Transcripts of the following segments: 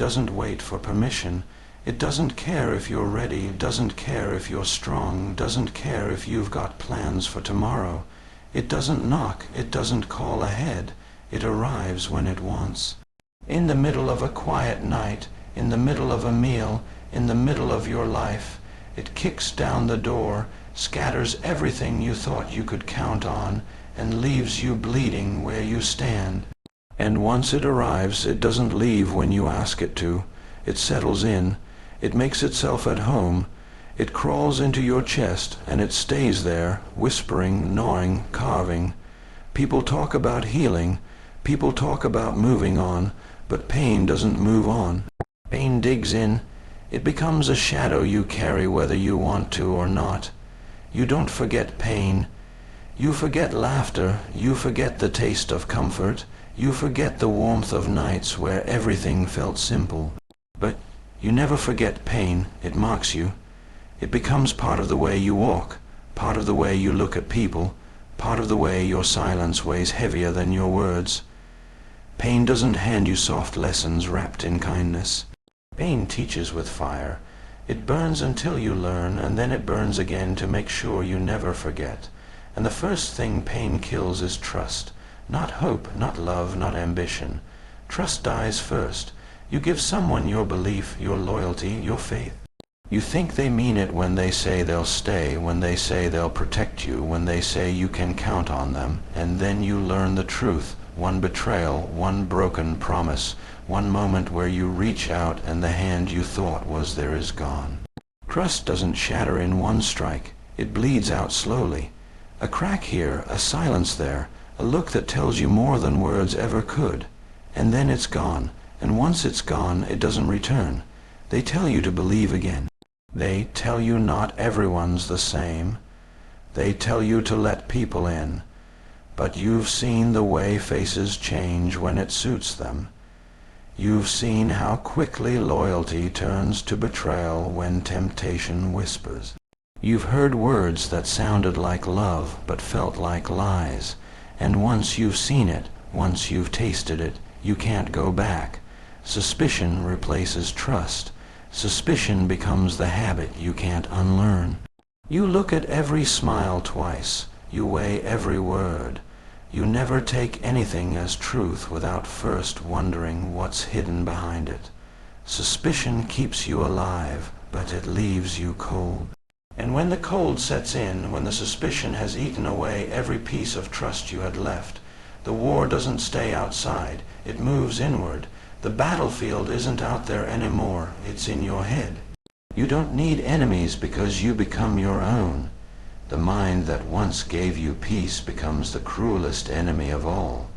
doesn't wait for permission. It doesn't care if you're ready, doesn't care if you're strong, doesn't care if you've got plans for tomorrow. It doesn't knock, it doesn't call ahead. It arrives when it wants. In the middle of a quiet night, in the middle of a meal, in the middle of your life, it kicks down the door, scatters everything you thought you could count on, and leaves you bleeding where you stand. And once it arrives, it doesn't leave when you ask it to. It settles in. It makes itself at home. It crawls into your chest, and it stays there, whispering, gnawing, carving. People talk about healing. People talk about moving on, but pain doesn't move on. Pain digs in. It becomes a shadow you carry whether you want to or not. You don't forget pain. You forget laughter. You forget the taste of comfort. You forget the warmth of nights where everything felt simple. But you never forget pain. It marks you. It becomes part of the way you walk, part of the way you look at people, part of the way your silence weighs heavier than your words. Pain doesn't hand you soft lessons wrapped in kindness. Pain teaches with fire. It burns until you learn, and then it burns again to make sure you never forget. And the first thing pain kills is trust. Not hope, not love, not ambition. Trust dies first. You give someone your belief, your loyalty, your faith. You think they mean it when they say they'll stay, when they say they'll protect you, when they say you can count on them, and then you learn the truth. One betrayal, one broken promise, one moment where you reach out and the hand you thought was there is gone. Trust doesn't shatter in one strike. It bleeds out slowly. A crack here, a silence there, a look that tells you more than words ever could. And then it's gone, and once it's gone, it doesn't return. They tell you to believe again. They tell you not everyone's the same. They tell you to let people in. But you've seen the way faces change when it suits them. You've seen how quickly loyalty turns to betrayal when temptation whispers. You've heard words that sounded like love but felt like lies. And once you've seen it, once you've tasted it, you can't go back. Suspicion replaces trust. Suspicion becomes the habit you can't unlearn. You look at every smile twice. You weigh every word. You never take anything as truth without first wondering what's hidden behind it. Suspicion keeps you alive, but it leaves you cold. And when the cold sets in, when the suspicion has eaten away every piece of trust you had left, the war doesn't stay outside, it moves inward. The battlefield isn't out there anymore, it's in your head. You don't need enemies because you become your own. The mind that once gave you peace becomes the cruelest enemy of all.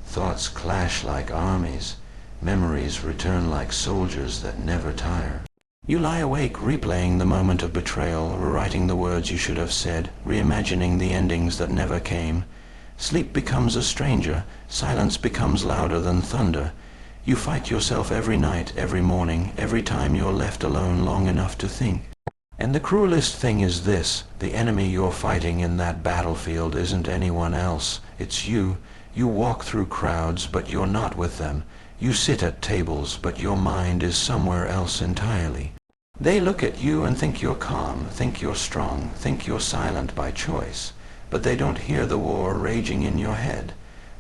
Thoughts clash like armies. Memories return like soldiers that never tire. You lie awake replaying the moment of betrayal, rewriting the words you should have said, reimagining the endings that never came. Sleep becomes a stranger. Silence becomes louder than thunder. You fight yourself every night, every morning, every time you're left alone long enough to think. And the cruelest thing is this: the enemy you're fighting in that battlefield isn't anyone else. It's you. You walk through crowds, but you're not with them. You sit at tables, but your mind is somewhere else entirely. They look at you and think you're calm, think you're strong, think you're silent by choice. But they don't hear the war raging in your head.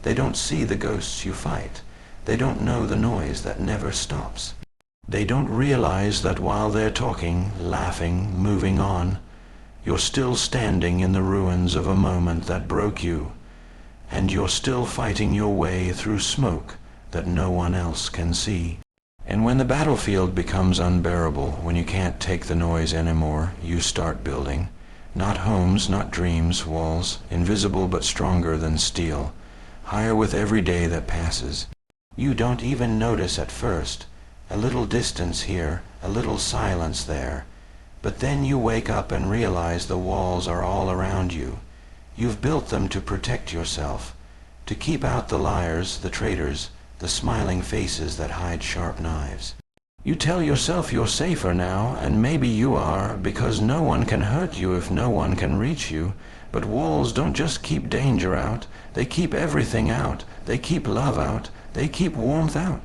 They don't see the ghosts you fight. They don't know the noise that never stops. They don't realize that while they're talking, laughing, moving on, you're still standing in the ruins of a moment that broke you, and you're still fighting your way through smoke that no one else can see. And when the battlefield becomes unbearable, when you can't take the noise anymore, you start building. Not homes, not dreams, walls, invisible but stronger than steel, higher with every day that passes. You don't even notice at first. A little distance here, a little silence there. But then you wake up and realize the walls are all around you. You've built them to protect yourself, to keep out the liars, the traitors, the smiling faces that hide sharp knives. You tell yourself you're safer now, and maybe you are, because no one can hurt you if no one can reach you. But walls don't just keep danger out, they keep everything out. They keep love out, they keep warmth out.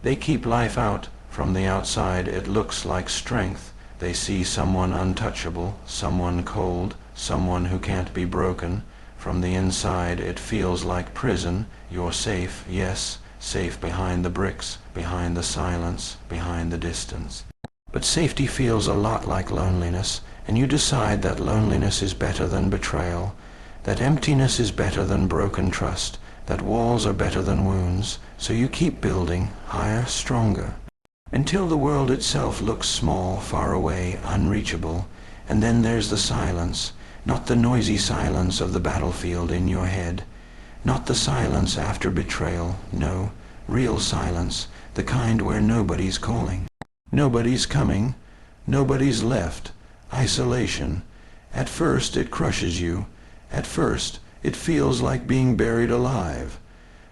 They keep life out From the outside it looks like strength. They see someone untouchable, someone cold, someone who can't be broken. From the inside it feels like prison. You're safe, yes, safe behind the bricks, behind the silence, behind the distance. But safety feels a lot like loneliness, and you decide that loneliness is better than betrayal, that emptiness is better than broken trust, that walls are better than wounds, so you keep building, higher, stronger, until the world itself looks small, far away, unreachable, and then there's the silence, not the noisy silence of the battlefield in your head, not the silence after betrayal, no, real silence, the kind where nobody's calling. Nobody's coming, nobody's left, isolation. At first it crushes you, at first it feels like being buried alive.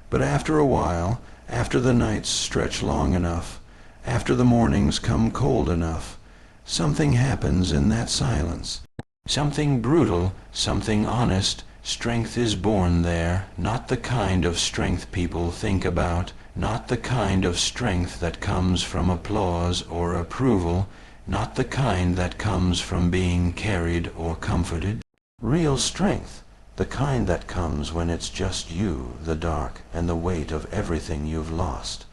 But after a while, after the nights stretch long enough, after the mornings come cold enough, something happens in that silence. Something brutal, something honest. Strength is born there, not the kind of strength people think about, not the kind of strength that comes from applause or approval, not the kind that comes from being carried or comforted. Real strength, the kind that comes when it's just you, the dark, and the weight of everything you've lost.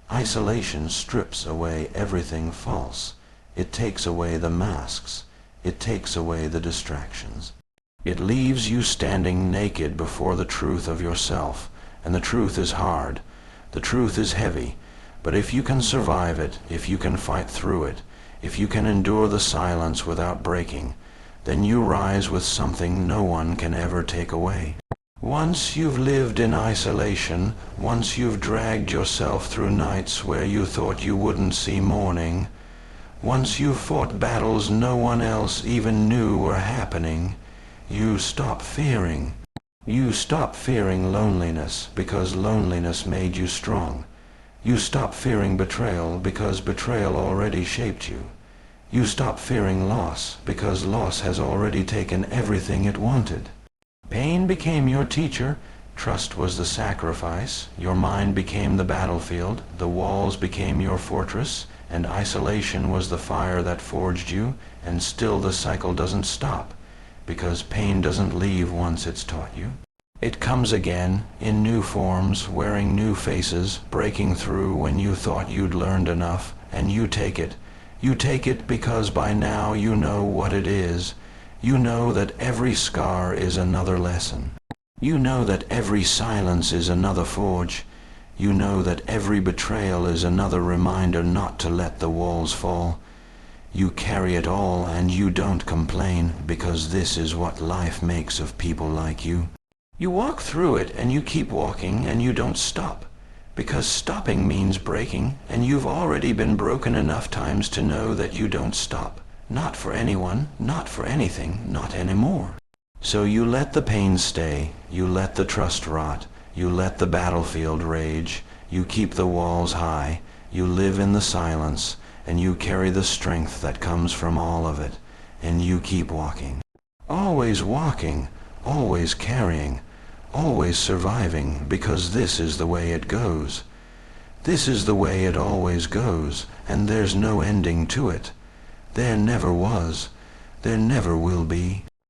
Isolation strips away everything false. It takes away the masks. It takes away the distractions. It leaves you standing naked before the truth of yourself, and the truth is hard. The truth is heavy, but if you can survive it, if you can fight through it, if you can endure the silence without breaking, then you rise with something no one can ever take away. Once you've lived in isolation, once you've dragged yourself through nights where you thought you wouldn't see morning, once you've fought battles no one else even knew were happening, you stop fearing. You stop fearing loneliness because loneliness made you strong. You stop fearing betrayal because betrayal already shaped you. You stop fearing loss because loss has already taken everything it wanted. Pain became your teacher, trust was the sacrifice, your mind became the battlefield, the walls became your fortress, and isolation was the fire that forged you, and still the cycle doesn't stop, because pain doesn't leave once it's taught you. It comes again, in new forms, wearing new faces, breaking through when you thought you'd learned enough, and you take it. You take it because by now you know what it is. You know that every scar is another lesson. You know that every silence is another forge. You know that every betrayal is another reminder not to let the walls fall. You carry it all and you don't complain, because this is what life makes of people like you. You walk through it and you keep walking and you don't stop, because stopping means breaking, and you've already been broken enough times to know that you don't stop. Not for anyone, not for anything, not anymore. So you let the pain stay, you let the trust rot, you let the battlefield rage, you keep the walls high, you live in the silence, and you carry the strength that comes from all of it, and you keep walking. Always walking, always carrying, always surviving, because this is the way it goes. This is the way it always goes, and there's no ending to it. There never was, there never will be.